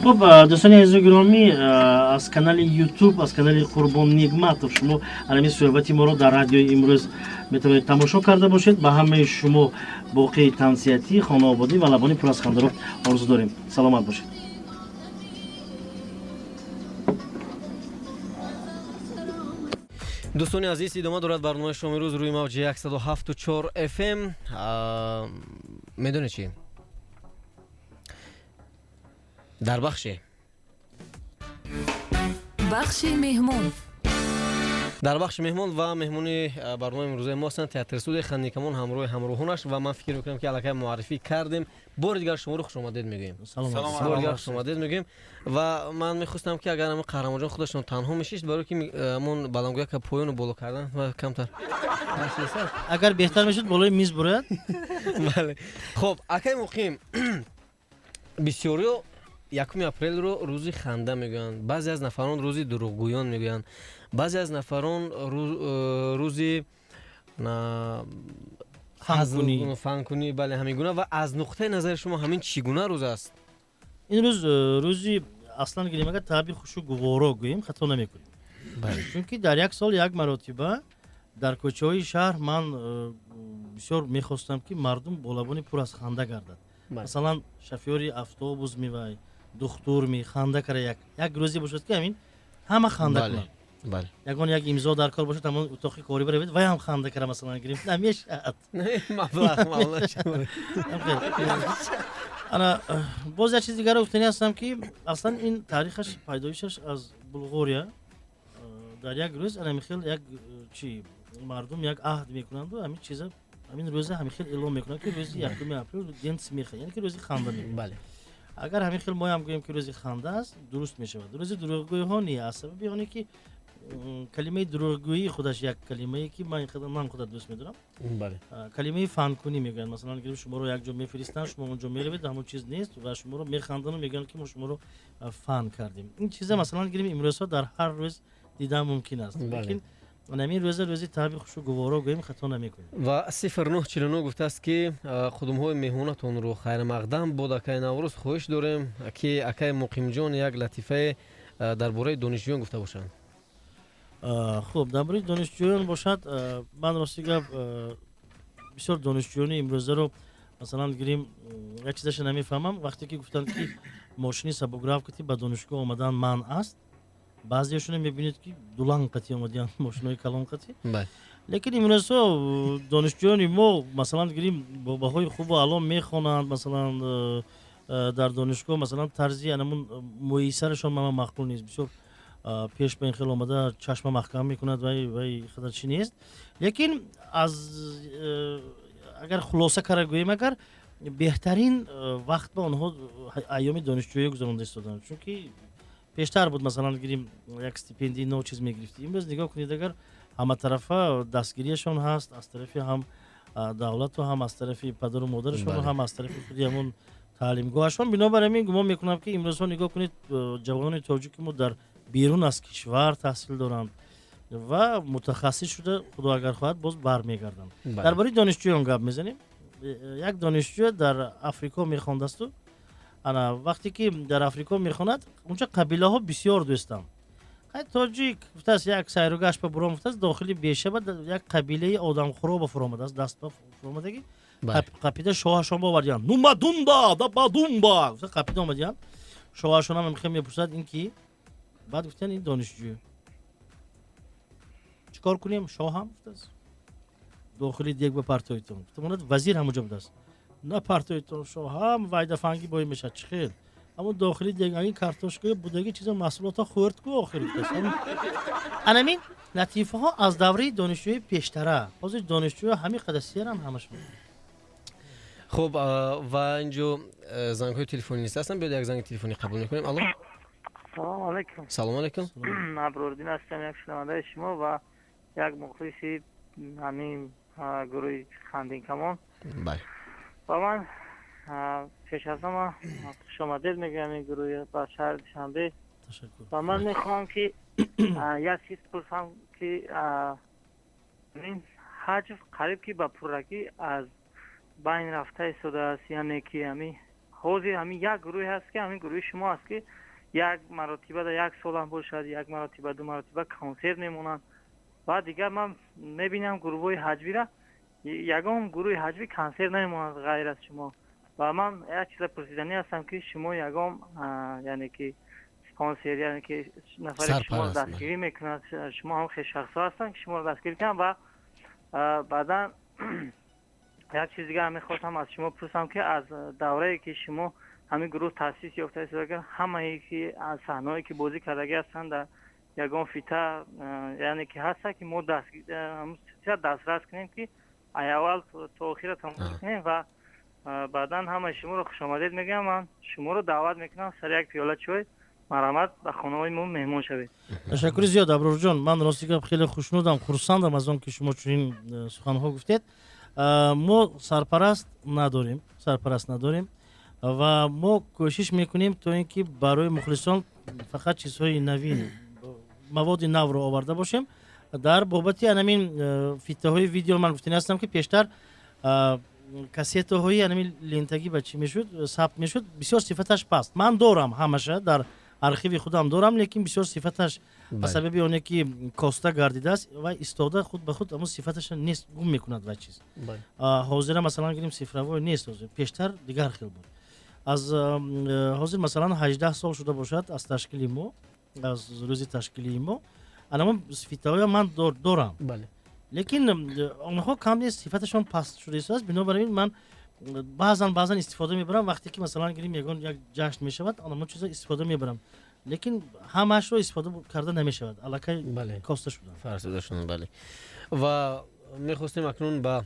خب دوستان عزیز و گرامی، از کانال یوتیوب، از کانال قربان نیگماتov شما همین صحبتی ما رو در رادیو امروز میتونید تماشا کرده باشید. به همه شما باقی تنسیتی خانه آبادی و لبانی پر از خنده رو آرزو داریم. سلامت باشید. دوستان عزیز، ادامه دارد برنامه شما امروز روی موج 107.4 FM. میدونید چی؟ در بخش مهمون، در بخش مهمون و مهمونی برنامه امروز ما هستند تئاتر استودیو خندیکمون همراهانش و من فکر میکنم که الکی معرفی کردیم. بار دیگر شما رو خوش آمدید میگیم. سلام. بار دیگر خوش آمدید میگیم و من میخواستم که اگر همون قهرمان جان خودشون تنها میشید برای که همون بلنگویا که پایون بالا کردن و کمتر اگر بهتر میشد بالای میز برید. بله. خب اکی مقیم بسیاری یکم اپریل رو روزی خنده میگن، بعضی از نفران روزی دروغگویان میگن، بعضی از نفران روزی فنکنی بله همیگونه. و از نقطه نظر شما همین چگونه روز است؟ این روز روزی اصلا گیریم اگر تعبیر خوشو گوارا گوییم خطا نمیکنیم. بله. چون که در یک سال یک مرتبه در کوچه های شهر من بسیار میخواستم که مردم بالابانی پر از خنده گردد. مثلا شفیوری افطوبوس میوای دختور می خنده کرده یک روزی باشد که همین همه خنده کنن. بله. یگان یک امضا در کار باشد همون اتاقی کاری بره و هم خنده کرده مثلا گریم نمیشه. مبلغ انا باز یک چیز دیگه رو گفتنی هستم که اصلا این تاریخش پیدایشش از بلغاریا در یک روز انا میخیل یک چی مردم یک عهد میکنند و همین چیزا همین روز همین خیل اعلام میکنند که روز یکم اپریل جنس میخه، یعنی که روز خنده میگه. بله. اگر همین خیل ما هم گوییم که روز خنده است درست میشه. روز دروغگویی ها نیست، اصلا بیانی که کلمه دروغگویی خودش یک کلمه ای که من خودم دوست میدارم. بله. کلمه فنکنی میگن. مثلا اگر شما رو یک جا میفرستن شما اونجا میروید همون چیز نیست و شما رو میخندن و میگن که ما شما رو فن کردیم. این چیزا مثلا گیریم امروز در هر روز دیدن ممکن است. لیکن همین روزی تعبیر خوشو گوارا گوییم خطا نمیکنیم. و 0949 گفته است که خودم های مهمونتون رو خیر مقدم بود. اکای نوروز خواهش داریم که اکای مقیم جان یک لطیفه درباره دانشجویان گفته باشند. خب درباره دانشجویان باشد، من راستی گپ بسیار دانشجویان امروز رو مثلا گیریم یک چیزش نمیفهمم. وقتی که گفتن که ماشین سبوگراف کتی به دانشگاه آمدن من است، بعضیشون میبینید که دولان قتی آمدن ماشینای کلان قتی. بله. لیکن امروز دانشجویان ما مثلا گیریم با بهای خوب و الان میخوانند. مثلا در دانشگاه مثلا طرزی انمون میسرشون من مقبول نیست. بسیار پیش به این خیلی آمده چشم محکم میکند و خدا چی نیست. لیکن از اگر خلاصه کرده گوییم اگر بهترین وقت با آنها ایام دانشجویی گذرانده استادن، چون که پیشتر بود مثلا گیریم یک استیپندی نو چیز میگرفتیم. امروز نگاه کنید اگر همه طرفه دستگیریشون هست، از طرف هم دولت و هم از طرف پدر و مادرشون و هم از طرف خودی همون تعلیمگاهشون. بنابراین من گمان میکنم که امروز نگاه کنید جوانان تاجیک ما در بیرون از کشور تحصیل دارند و متخصص شده، خدا اگر خواهد باز برمیگردند. درباره دانشجویان گپ میزنیم. یک دانشجو در آفریقا میخوانده است و انا وقتی که در آفریقا میخواند اونجا قبیله ها بسیار دوستم. تاجیک گفته است یک سیروگاش به برام گفته است داخلی بیشه بعد یک قبیله آدم خراب فرامده است دست به فرامدگی. قبیله شوهرشون باوریان نوما دوندا دا بادومبا قبیله اومدیان شوهرشون هم میخوام میپرسد این کی. بعد گفتن این دانشجو. چیکار کنیم؟ شاه هم گفته است داخلی دیگ به پرتایتون. گفتم وزیر همونجا بوده است. نه پرتایتون شاه هم وایده فنگی بای میشه چخیل. اما داخلی دیگ این کارتوشکای بودگی چیزا محصولات خورد کو آخری است. انمین لطیفه ها از دوره دانشجویی پیشتره. باز دانشجو همین قدسیه هم همش بود. خب و اینجا زنگ های تلفنی نیست هستن، بیاد یک زنگ تلفنی قبول میکنیم. الو. سلام علیکم. سلام علیکم. ابراردین هستم، یک شنونده شما و یک مخلصی همین گروه خندین کمان. بله. و من پیش از همه خوش آمدید میگم این گروه با شهر دوشنبه. و من میخوام که یک چیز پرسم که این حج قریب که به پرکی از بین رفته شده است، یعنی که همی حوزه همین یک گروه هست که همین گروه شما است که یک مرتبه در یک سال هم باشد، یک مرتبه دو مرتبه کنسرت میمونن. بعد دیگه من میبینم گروه های حجبی را یگام گروه حجبی کنسرت نمیمونند غیر از شما. و من یک چیز پرسیدنی هستم که شما یگام یعنی که اسپانسر یعنی که نفر شما رو دستگیری میکنند، شما هم خیلی شخصا هستن که شما رو دستگیری کنن. و بعدا یک چیز دیگه میخواستم از شما پرسم که از دوره‌ای که شما همین گروه تاسیس یافته است اگر همه که از صحنه‌ای که بازی کردگی هستند در یگان فیتا یعنی که هست که ما دسترس کنیم که اول تا آخر تماشا کنیم و بعدا همه شما رو خوش آمدید میگم. من شما رو دعوت میکنم سر یک پیاله چای مرحمت به خانواده ما مهمون شوید. تشکر زیاد ابرار جان. من راستی که خیلی خوشنودم، خرسندم از اون که شما چنین سخن‌ها گفتید. ما سرپرست نداریم و ما کوشش میکنیم تا اینکه برای مخلصان فقط چیزهای نوین، مواد نو رو آورده باشیم. در بابت همین فیته های ویدیو من گفتنی هستم که پیشتر کاسیت های همین لینتگی بچی میشد ثبت میشد، بسیار صفتش پست. من دارم همشه در архиви خودم دارم، لیکن بسیار صفتش به سبب اونه که کاسته گردیده است و استاده خود به خود اما صفتش نیست، گم میکند و چیز. حاضر مثلا گیریم صفرهای نیست، پیشتر دیگر خیلی بود. از حاضر مثلا 18 سال شده باشد از تشکیلی ما، از روزی تشکیلی ما اما صفتهای من دارم. بله. لیکن آنها کم نیست، صفتشان پست شده است. بنابراین من بعضا استفاده میبرم وقتی که مثلا گیریم یک جشن میشود اما چیزا استفاده میبرم، لیکن همش رو استفاده کرده نمیشود. الکی کاسته شده، فرسوده شده. بله. و میخواستیم اکنون با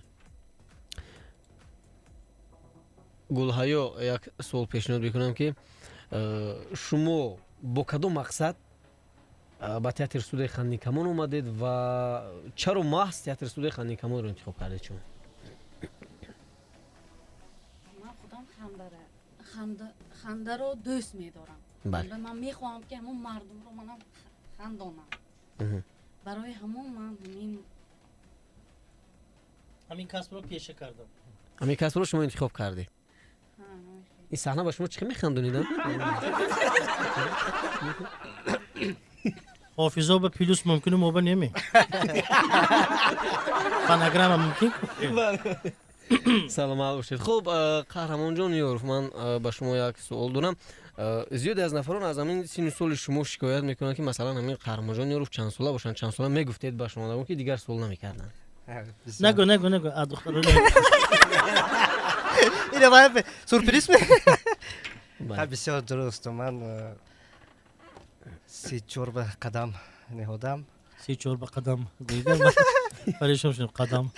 گلهایو یک سوال پیشنهاد بکنم که شما با کدام مقصد با تئاتر استودیوی خانه کمان اومدید و چرا محض تئاتر استودیوی خانه کمان رو انتخاب کردید؟ شما خنده رو دوست می‌دارم. بله. من می‌خواهم که همون مردم رو منم خندانم. برای همون من همین کسب رو پیشه کردم. همین کسب رو شما انتخاب کردید. این صحنه با شما چی می‌خندونید؟ حافظه به پیلوس ممکنه موبا نمی. فنگرام ممکن. سلام علیکم. خب قهرمان جان یوروف، من با شما یک سوال دارم. زیاد از نفران از همین سن سال شما شکایت میکنن که مثلا همین قهرمان جان یوروف چند ساله باشن، چند ساله میگفتید با شما اون که دیگر سوال نمیکردن. نگو دختر اینه باید سورپریز می. بسیار درست. من 34 به قدم نهادم. 34 به قدم دیدم. پریشان شدم قدم.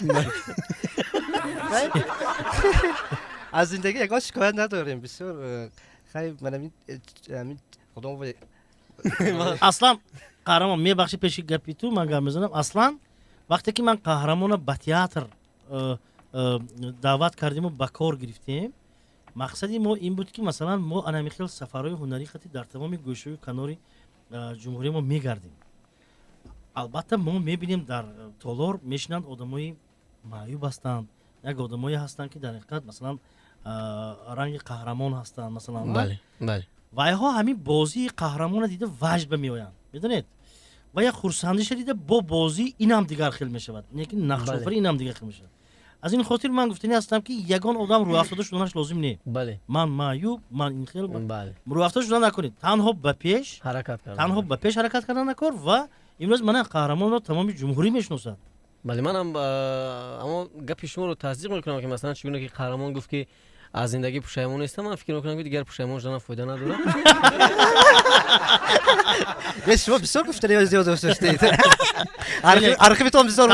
از زندگی یکان شکایت نداریم. بسیار خیلی من همین خودم اصلا قهرمان میبخشی پیش گپی تو من گپ میزنم. اصلا وقتی که من قهرمان با تئاتر دعوت کردیم و به کار گرفتیم، مقصدی ما این بود که مثلا ما انمیخیل سفرهای هنری خطی در تمام گوشه و کنار جمهوری ما میگردیم. البته ما میبینیم در تالار میشنند آدمای معیوب هستند، یک آدمایی هستند که در حقیقت مثلا رنگ قهرمان هستند مثلا. بله بله. و اینها همین بازی قهرمان دیده وجب میآیند، میدونید، و یک خرسندی شدیده با بازی اینم دیگر خیلی میشود، یعنی نقش آفرین اینم دیگر خیلی میشود. از این خاطر من گفتنی هستم که یگان آدم رو افتاده شدنش لازم نیست. بله. من معیوب، من این خیلی بله. رو افتاده شدن نکنید، تنها به پیش حرکت کردن نکار و امروز من قهرمان رو تمام جمهوری میشناسد. بله. منم اما گپ شما رو تصدیق میکنم که مثلا چگونه که قهرمان گفت که از زندگی پشیمون نیستم، من فکر میکنم که دیگر پشیمون شدن فایده نداره. شما بسیار گفتنی زیاد دوست داشتید. архив تو بسیار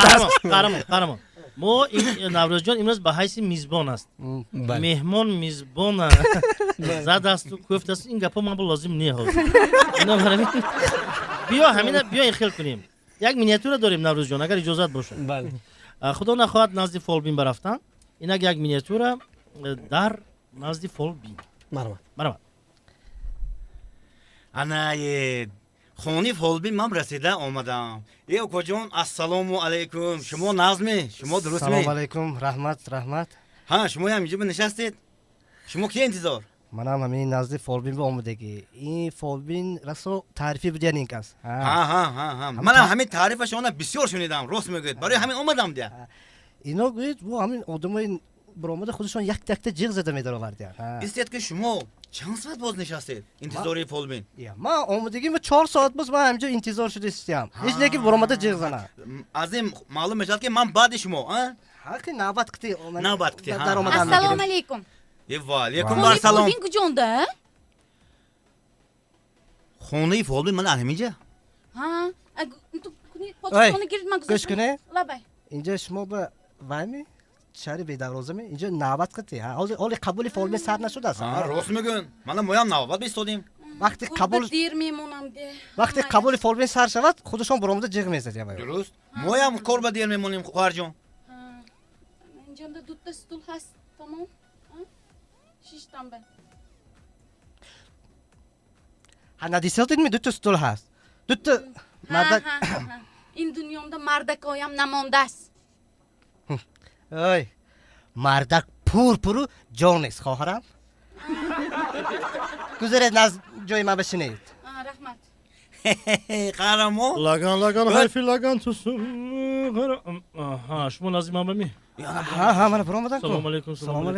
قهرمان ما این نوروز جان امروز به حیث میزبان است. مهمان میزبان زد است و گفت است این گپا ما لازم نیست. بیا این خیل کنیم. یک مینیاتور داریم نوروز جان اگر اجازت باشه. بله. خدا نخواهد نزد فالبین برفتن. اینا یک مینیاتور در نزد فالبین. مرحبا. انا خونی فالبین من رسیده آمدم. ای اوکا جان السلام علیکم. شما نظمی؟ شما درست می؟ سلام علیکم. رحمت. ها شما هم اینجا نشستید؟ شما کی انتظار؟ منم همین نزدیک فولبین به آمدگی این فولبین رسو تعریفی بودین این کس ها من همین تعریف شما بسیار شنیدم راست میگید برای همین اومدم دیگه اینا گوید و همین آدمای برآمد خودشون یک تا جیغ زده میدار آوردن استید که شما چند ساعت باز نشستید انتظاری فولبین ما آمدگی ما 4 ساعت باز من همینجا انتظار شده استیم هیچ نگی برآمد جیغ زنه از این معلوم میشد که من بعد شما ها حقی نوبت کتی نوبت کتی در اومدم Assalomu alaykum. و علیکم Fulbin سلام Fulbin kujonda? خونه فولبین من همینجا Ha, tu Oy, pochtani girib گوش کنه Labay. اینجا شما به وایمی شهر بی‌دروازه اینجا نوبت کتی حال قبول فولبین سر نشده است راست میگن من مویم نوبت بیستادیم وقتی قبول Dir memonam de. وقتی قبول فولبین سر شود خودشون برآمد جیغ میزدن درست مویم کار با دیر میمونیم خواهر جان Injamda dutta stul hast, tamam? Ha? 6 tambe. ندیسیدید می 2 stol هست 2 مرد این dunyomda mardakayam namonda است. ای مردک پور جان است خواهرم گذارید ناز جای ما بشینید Rahmat. قهرمو لاگان حرفی لاگان تو ها شما لازم هم بمی ها من برآمدم سلام علیکم سلام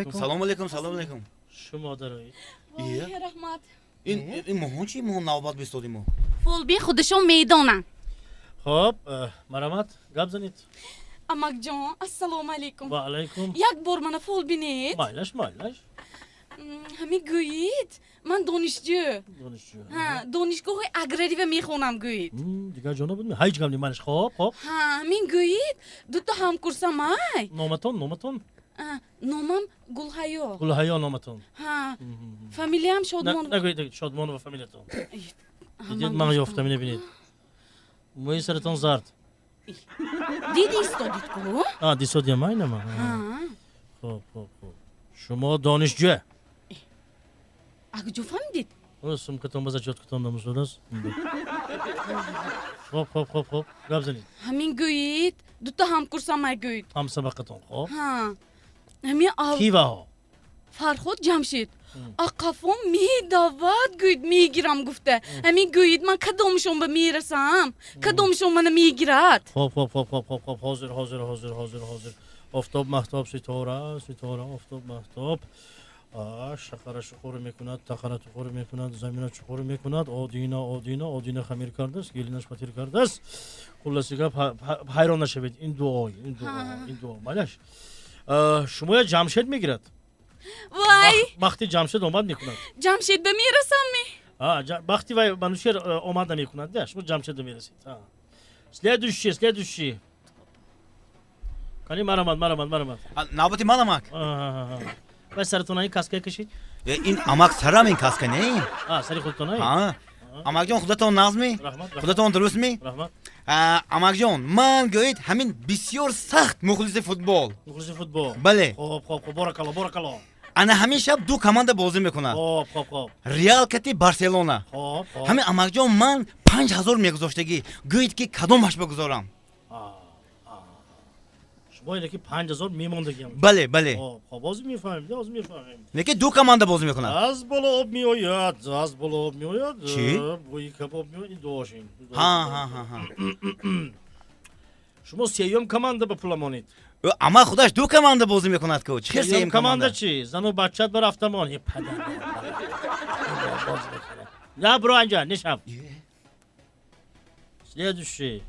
علیکم سلام علیکم شما دارید Oy, rahmat. این مهون چی مهون نوبت بیستادیم Fulbin خودشون میدانن. خب مرحمت گپ زنید Amakjon, assalomu alaykum. و علیکم یک بار mana Fulbinit. مایلش Hami go'yid. Man donishju. دانشجو Ha, donishgohi agrariya mexonam go'yid. دیگه جانا بود هیچ گم نیمانش خب Ha, min go'yid. Dutta hamkursam ay. نامتون Nomam Gulhayo. کل حیا نامتون Ha, familiyam Shodmonov. نگوید شادمان و فامیلیتون دیدید من یافتم نبینید موی سرتون زرد Didi istodid ku? دیسودیا ماینه ما Ha. خب شما دانشجو Agjo famdid. سمکتون بذار جات کتون نموزود است خب گپ زنید Hamin go'yid. Dutta hamkursam ay go'yid. هم سبقتون خب Ha. Hami av کی و ها Farhod Jamshid. Aqafom midavad go'yid migiram gufte. Hamin go'yid man kadomshon ba mirasam. Kadomshon mana migirad. خب حاضر آفتاب محتاب ستاره آفتاب محتاب شقره شخور میکند تخره تخور میکند زمین چخور میکند آدینه خمیر کرده است گلینش پتیر کرده است خلاصی گپ حیران نشوید این دعا مالش شما جمشید میگیرد Vay. وقتی جمشید آمد میکند Jamshid ba mirasam mi? وقتی وای منوشیر آمد نمیکند ده شما جمشید میرسید следующий کنی مرمد نوبتی من امک و سرتون این کاسکه کشید این امک سرم این کاسکه نه سری خودتون ها امک جان خودتون نازمی رحمت خودتون درست می رحمت امک جان من گوید همین بسیار سخت مخلص فوتبال بله خب بارک الله انا همین شب 2 کماندا بازی میکنند خب ریال کتی بارسلونا همین امک جان من 5000 میگذاشتگی گوید که کدومش بگذارم شما اینه که 5000 میموندگی بله خب باز میفهمیم میگه 2 کماندا بازی میکنند از بالا آب میآید چی؟ بوی کباب میآید این دواشین ها شما سیوم کماندا به پول مانید اما خودش 2 کماندا بازی میکند که چه سیوم کماندا چی زن و بچت بر رفتمان یه پدر نه برو انجا نشم следующий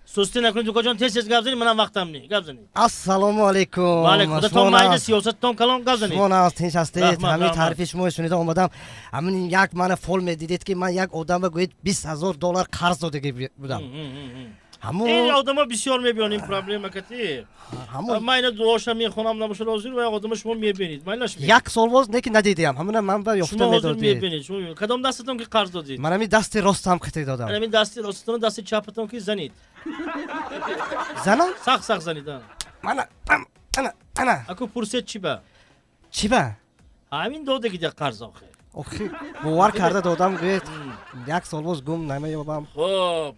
سستی نکنید دوکا جان تست گپ زنید منم وقتم نی گپ زنید السلام علیکم بله خودتون مایل سیاستتون کلام گپ زنید شما ناز تنش هستید رحمت. همین تعریف شما شنیده اومدم همین یک من فول میدیدید که من یک آدم گوید 20000 دلار قرض داده بودم این آدما بسیار میبینیم پرابلم کتی من اینو دعاشم میخونم نباشه حاضر و آدم شما میبینید مایلش یک سال باز نه که ندیدم همون من به یافته شما حاضر میدادید میبینید شما کدام دستتون که قرض دادید من همین دست راستم خطی دادم همین دست راستتون دست چپتون که زنید زنم سخت زنید انا اكو پرسید چی با همین داده که قرض آخه باور کرده دادم گوید یک سال باز گم نمیابم خب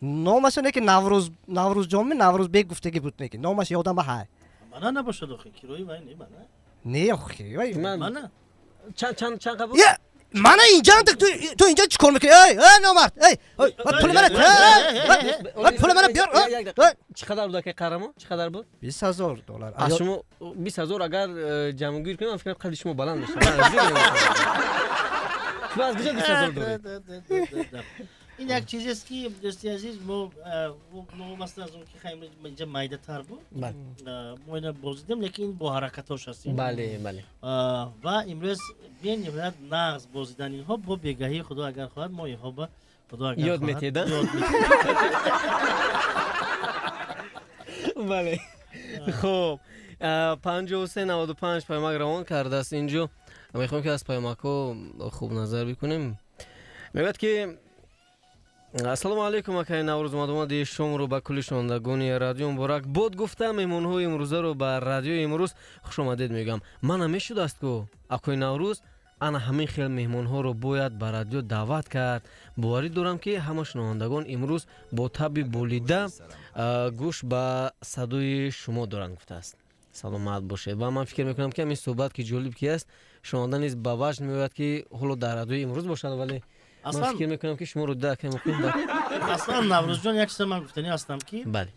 نامش نه که نوروز جام نوروز بیگ گفتگی بود نه که نامش یادم به های من نباشه داخل کیروی من نه نه آخه من چند قبول یه من اینجا تو اینجا چیکار میکنی؟ ای نامرد ای پول من پول من بیار. چقدر بود که قهرمان؟ چقدر بود؟ $20,000. از شما 20,000 اگر جمع گیر کنیم من فکر کنم قد شما بلند میشه. شما از کجا 20,000 دارید؟ این یک چیزی است که دوستی عزیز ما مثلا از اون که خیلی اینجا مایده تر بود ما اینو بازیدیم لیکن با حرکتاش هستیم. بله بله. و امروز بین نهایت نغز بازیدن اینها با بگاهی خدا اگر خواهد ما اینها با خدا اگر یاد میتیدن. بله. خب 5395 پیامک روان کرده است اینجا. میخوام که از پیامک‌ها خوب نظر بکنیم. میگوید که السلام علیکم اکای نوروز مادومادی شما رو به کل شنوندگان رادیو مبارک بود گفتم مهمان‌های امروزه رو به رادیو امروز خوش آمدید میگم. من همیشه دست کو اکای نوروز انا همین خیل مهمان‌ها رو باید به رادیو دعوت کرد. باوری دارم که همه شنوندگان امروز با تب بولیده گوش به صدای شما دارن گفته است. سلامت باشه. و من فکر میکنم که این صحبت که جالب کی است شنونده نیز به وجه میاد که حالا در رادیو امروز باشد ولی من فکر میکنم که شما رو دکه ممکن اصلا نوروز جان یک چیز من گفتنی هستم که بله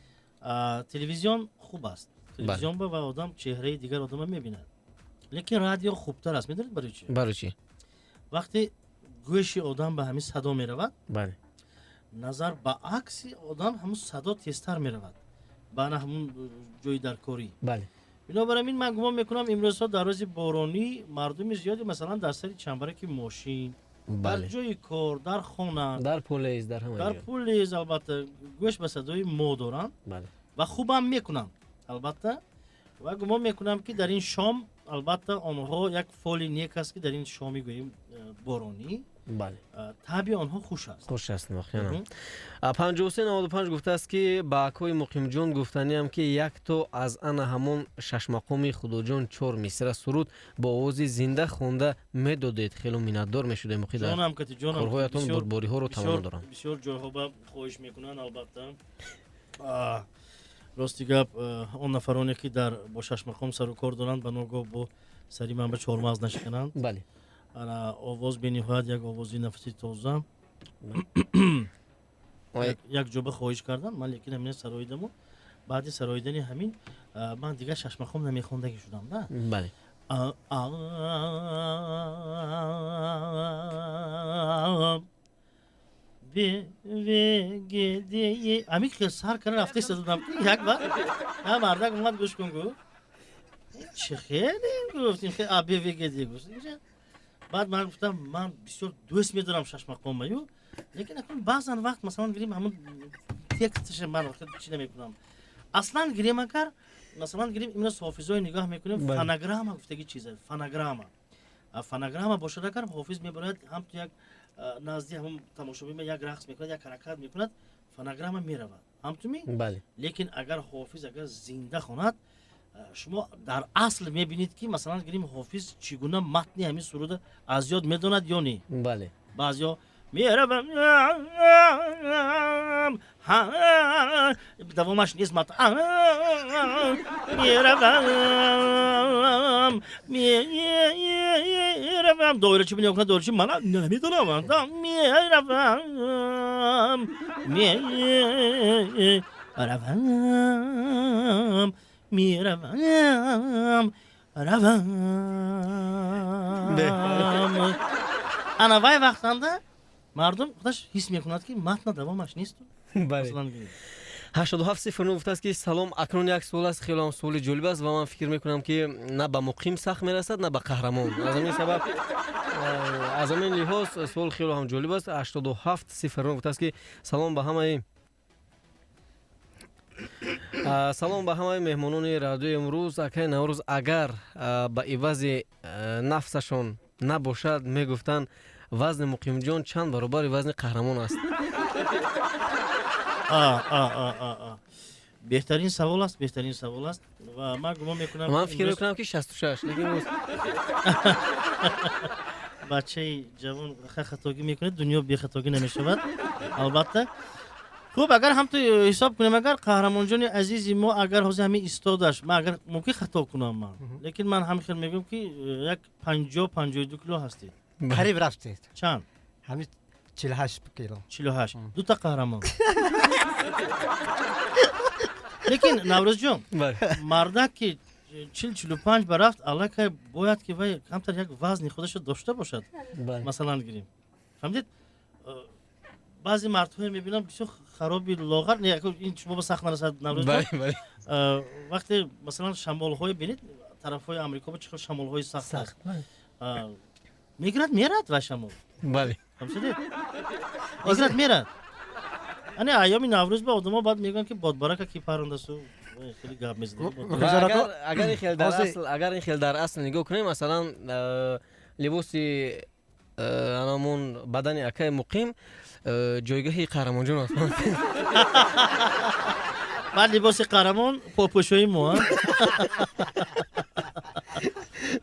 تلویزیون خوب است. تلویزیون با آدم چهره دیگر آدم میبیند. لیکن رادیو خوبتر است. میدونید برای چی؟ برای چی؟ وقتی گوش آدم به همین صدا میرود بله نظر به عکس آدم همون صدا تیزتر میرود. با همون جوی در کاری. بله. بنابراین من گمان میکنم امروز ها در روز بارانی مردم زیادی مثلا در سری چنبرک ماشین در جای کار در خانه در پلیس در همه در پلیس البته گوش به صدای مو دارن بله و خوبم میکنن البته و گمان میکنم که در این شام البته آنها یک فالی نیک است که در این شامی گوییم بارانی بله طبع آنها خوش است. خوش است مخیانم. 5395 گفته است که با اکای مقیم جان گفتنی هم که یک تو از انا همون شش مقامی خدا جان 4 مصرع سرود با آواز زنده خونده میدادید. خیلی منتدار میشده مقید جانم که جانم کارهایتون برباری ها رو تمام دارم. بسیار جاها با خواهش میکنن البته راستی گپ اون نفرانی که در با شش مقام سر و کار دارند به نوگاه با سری من به چهارمغز نشکنند. بله انا آواز به نهایت یک آوازی نفسی تازه یک جوبه خواهش کردم من لیکن همین سرایدمو بعد سرایدنی همین من دیگه شش مقام نمیخوندگی شدم نه. بله بگیدی امی که سر کنه رفته صدادم یک بار نه مردک اومد گوش کن گفت چه خیلی گفتیم که آبی بگیدی گفت بعد من گفتم من بسیار دوست می‌دارم شش مقام میو لیکن اکنون بعضن وقت مثلا گیریم همون تکستش من وقت چی نمی‌کنم اصلا گیریم اگر مثلا گیریم امروز حافظای نگاه می‌کنیم فونوگرام گفتگی چیزه فونوگرام باشه اگر حافظ می‌برد هم تو یک نزدیک هم تماشاچی یک رقص می‌کند یک حرکت می‌کند فونوگرام می‌رود هم تو می بله لیکن اگر حافظ اگر زنده خواند شما در اصل می‌بینید که مثلا گیریم حافظ چگونه متن همین سرود از یاد می‌داند یا نه. بله بعضیا میروم دوامش نیست متن میروم دوره چی میگه دوره چی من نمیدونم میروم انا وای وقتنده مردم خودش حس میکند که متن دوامش نیست. بله 8709 گفته است که سلام اکنون یک سوال است خیلی هم سوال جالب است و من فکر میکنم که نه به مقیم سخت میرسد نه به قهرمان از همین سبب از همین لحاظ سوال خیلی هم جالب است. 8709 گفته است که سلام به همه سلام به همه مهمانان رادیو امروز اکای نوروز اگر به عوض نفسشون نباشد میگفتن وزن مقیم جان چند برابر وزن قهرمان است. بهترین سوال است و من گمان میکنم من فکر میکنم که 66 لیکن بچه جوان خطاگی میکنه دنیا بی خطاگی نمیشود البته خوب اگر هم تو حساب کنیم اگر قهرمان جان عزیزی ما اگر حوزه همین ایستادش ما اگر ممکن خطا کنم من لیکن من همین خیلی میگم که یک 50-52 کیلو هستید قریب رفتید چند همین 48 کیلو 48 دو تا قهرمان لیکن نوروز جان مردک که 40-45 برفت الله که باید که وای کمتر یک وزن خودش داشته باشد مثلا گیریم فهمیدید بعضی مردها میبینم بسیار خرابی لاغر نه این شما به سخت نرسد نوروز وقتی مثلا شمال های بینید طرف های امریکا با چقدر شمال های سخت است میگرد میرد و شمال بله فهمیدید میگرد میرد یعنی ایام نوروز به آدما بعد میگن که بادبارک کی پرنده سو خیلی گپ میزنید اگر این خیلی در اصل اگر این خیلی در اصل نگاه کنیم مثلا لباسی انامون بدن اکای مقیم جایگاه قهرمان جون است بعد لباس قهرمان پاپوشوی مو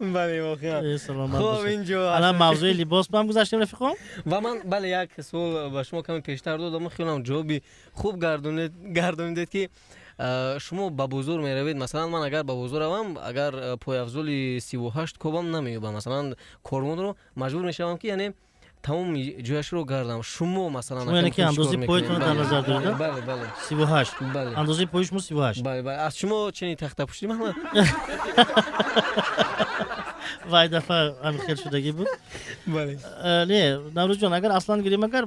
بله واقعا سلامت خب باشه اینجا الان موضوع لباس با هم گذاشتیم رفیقام و من بله یک سوال به شما کمی پیشتر دادم خیلی جوابی خوب گردوندید که شما با بزرگ می روید مثلا من اگر با بزرگ روم اگر پای افضل 38 کوبم نمیوبم مثلا کارمون رو مجبور میشم که یعنی تمام جویش رو گردم شما مثلا شما یعنی که اندازه پایتون در نظر دارید بله بله 38 بله اندازه پایش مو 38 بله بله از شما چنین تخته پشتی محمد وای دفعه همین خیلی شدگی بود بله نه نوروز جان اگر اصلا گیریم اگر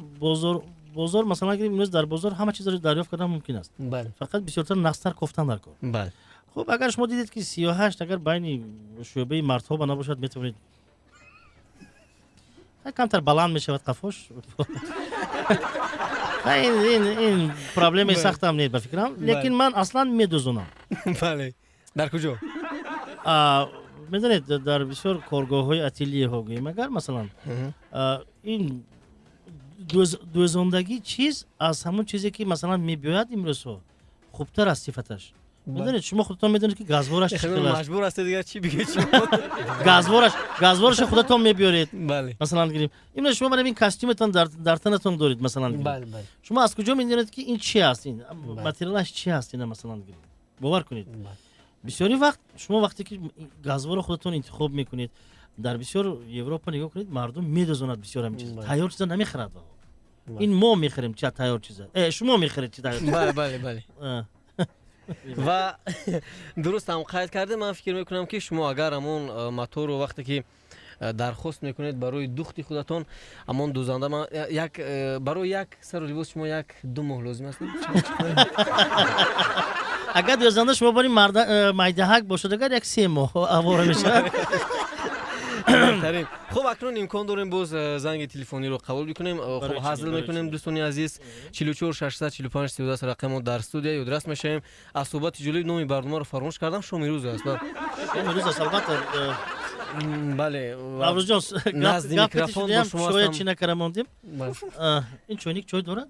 بازار مثلا گیریم امروز در بازار همه چیز رو دریافت کردن ممکن است بله فقط بسیارتر نقصتر گفتن در کار بله خب اگر شما دیدید که 38 اگر بین شعبه مردها بنا باشد میتونید کمتر بلند میشود قفاش این پرابلم سخت هم نیست به فکرم لیکن من اصلا میدوزونم بله در کجا میدونید در بسیار کارگاه های اتلیه ها گوییم اگر مثلا این دوزندگی چیز از همون چیزی که مثلا میباید امروز ها خوبتر از صفتش میدونید شما خودتون میدونید که گازوارش خیلی مجبور هستید دیگه چی بگید گازوارش خودتون میبیارید بله مثلا گیریم این شما برای این کاستیمتون در تنتون دارید مثلا گیریم بله بله شما از کجا میدونید که این چی است این متریالش چی است اینا مثلا گیریم باور کنید بسیاری وقت شما وقتی که گازوار خودتون انتخاب میکنید در بسیار اروپا نگاه کنید مردم میدوزونند بسیار همین چیز تیار چیزا نمیخرند این ما میخریم چه تیار چیزا شما میخرید چه تیار بله بله و درست هم قید کرده من فکر میکنم که شما اگر همون موتور رو وقتی که درخواست میکنید برای دوخت خودتون همون دوزنده من یک برای یک سر لباس شما 1-2 ماه لازم است اگر دوزنده شما برای مایدهک باشد اگر 1-3 ماه اواره میشه خب اکنون امکان داریم باز زنگ تلفنی رو قبول بکنیم خب حاضر میکنیم دوستان عزیز 44 645 13 رقم در استودیو یادرس میشیم از صحبت جلوی نام برنامه رو فراموش کردم شما میروز است میروز است البته بله نوروز جان نزد میکروفون با شما شاید چی نکردیم این چونیک چای دارد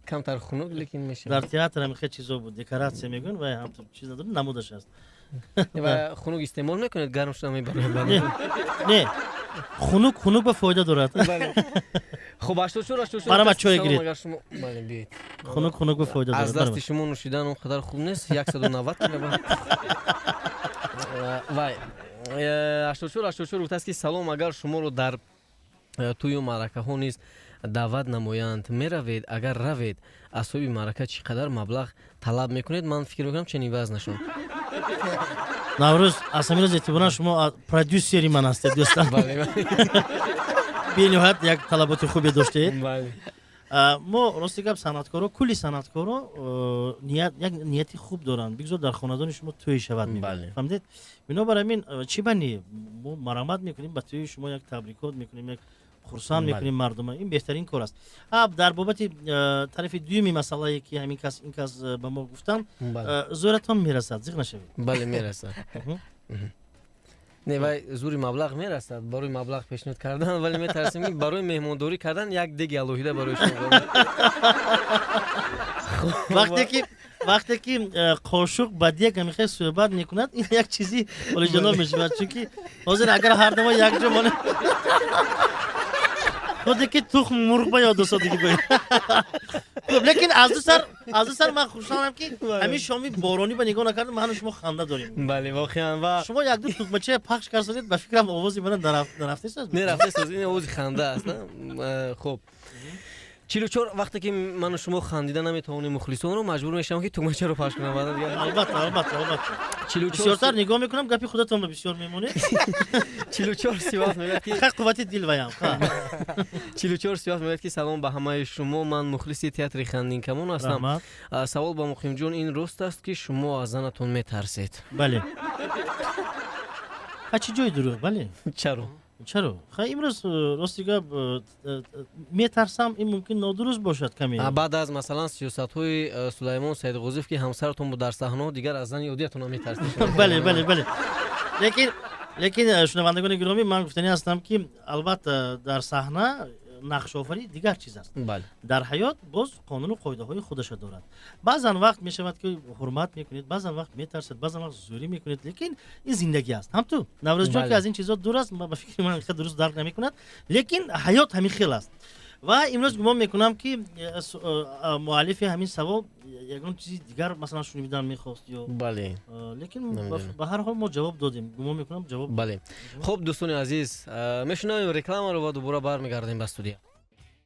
کمتر خنک لیکن میشه در تئاتر هم خیلی چیزا بود دکوراسیون میگن و هم چیز داره نمودش است و خنک استعمال میکنید گرم شده میبره نه خنک به فایده دارد خب 84 برام چای گیرید بله بیاید خنک به فایده دارد از دست شما نوشیدن اونقدر خوب نیست 190 کیلو وای 84 گفته است که سلام اگر شما رو در توی معرکه ها نیز دعوت نمایند میروید اگر روید اصحاب معرکه چقدر مبلغ طلب میکنید من فکر میکنم چنین وزنشون نوروز اصلا روز اعتبارا شما پرودیوسری من هستید دوستان بله بینهایت یک طلبات خوبی داشتید بله ما راستی گپ صنعتکارا کلی صنعتکارا یک نیتی خوب دارن بگذار در خاندان شما توی شود میبینید فهمیدید بنابراین این چی بنی ما مرامت میکنیم با توی شما یک تبریکات میکنیم یک خرسان میکنیم مردم این بهترین کار است در بابت طرف دومی مسئله که همین کس این کس به ما گفتن زورتون میرسد زیغ نشوید بله میرسد نه وای زوری مبلغ میرسد برای مبلغ پیشنهاد کردن ولی میترسیم که برای مهمانداری کردن یک دیگه الوهیده برای شما وقتی که قاشق بدیه که میخواد صحبت میکند این یک چیزی اوریجینال میشه چون که حاضر اگر هر دو یک جا مونه خودی که تخم مرغ با یا دو دیگه باید خوب لیکن از دو سر من خوشحالم که همین شامی بارانی به نگاه نکردم من و شما خنده داریم. بله واقعا و شما یک دو توپچه پخش کردید به فکرم آوازی من نرفته است. نه رفته است این آواز خنده است نه خب 44 وقتی که من و شما خندیده نمیتونیم مخلصان رو مجبور میشم که تومچه رو پخش کنم بعد دیگه البته 44 بسیارتر نگاه میکنم گپی خودتون به بسیار میمونه. 44 سیاوش میگه که خیلی قوت دل ویام 44 سیاوش میگه که سلام به همه شما من مخلص تئاتر خندین کمون هستم. سوال با مقیم جون این راست است که شما از زنتون میترسید؟ بله. چه جای دروغ؟ بله. چرا؟ خیلی امروز راستی گپ میترسم این ممکن نادرست باشد کمی. بعد از مثلا سیاست‌های سلیمان سید قذیف که همسرتون بود در صحنه دیگر از زن یهودیتون میترسید. بله. لیکن شنوندگان گرامی من گفتنی هستم که البته در صحنه نقش آفری دیگر چیز است. بله. در حیات باز قانون و قاعده های خودش دارد. بعضن وقت می شود که حرمت میکنید، بعضن وقت میترسید، بعضن وقت زوری میکنید، لیکن این زندگی است. هم تو نوروز جان که از این چیزا دور است، به فکر من خیلی درست درک نمیکند، لیکن حیات همین خیلی است. و امروز گمان میکنم که مؤلف همین سوال یگان چیزی دیگر مثلا شنیدن میخواست یا بله لیکن به هر حال ما جواب دادیم. گمان میکنم جواب بله. خب دوستان عزیز میشنویم رکلام رو و دوباره برمیگردیم به استودیو.